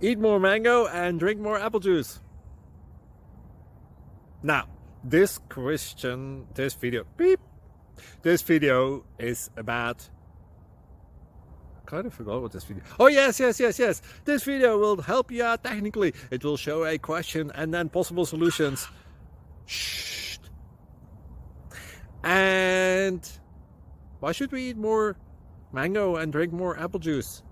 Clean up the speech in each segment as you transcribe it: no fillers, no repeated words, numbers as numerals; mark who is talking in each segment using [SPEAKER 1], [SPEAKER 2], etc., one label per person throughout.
[SPEAKER 1] eat more mango and drink more apple juice. Now, this video is about, kind of forgot what this video. Oh yes. This video will help you out technically. It will show a question and then possible solutions. Shh. And why should we eat more mango and drink more apple juice?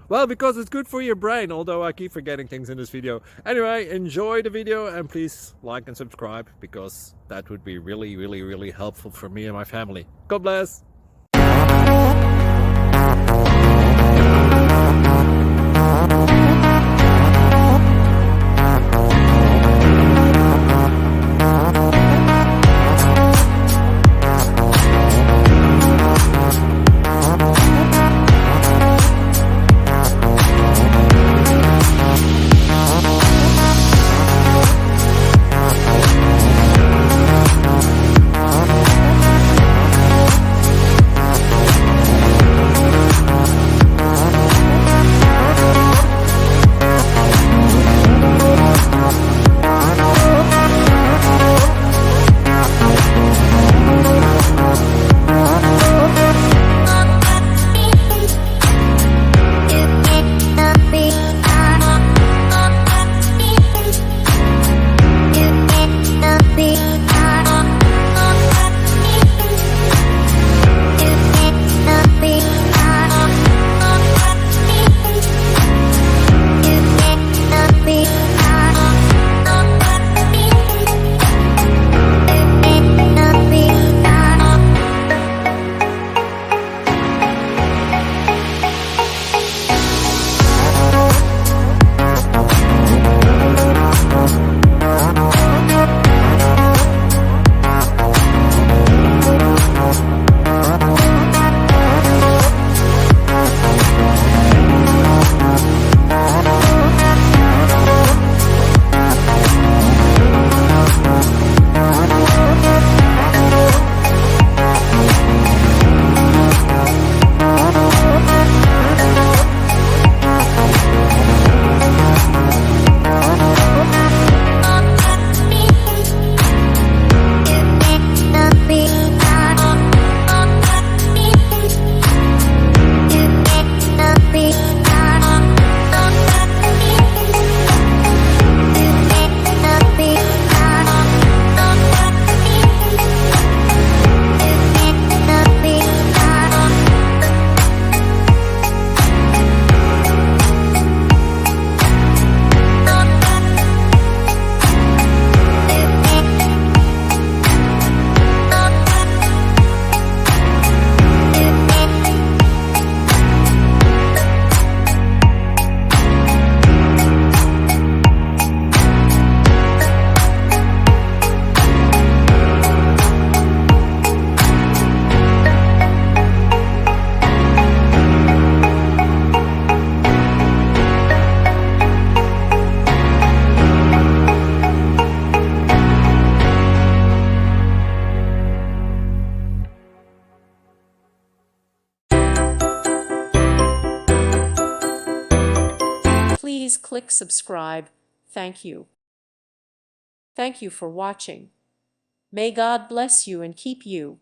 [SPEAKER 1] Well, because it's good for your brain, although I keep forgetting things in this video. Anyway, enjoy the video and please like and subscribe, because that would be really helpful for me and my family. God bless!
[SPEAKER 2] Please click subscribe. Thank you. Thank you for watching. May God bless you and keep you.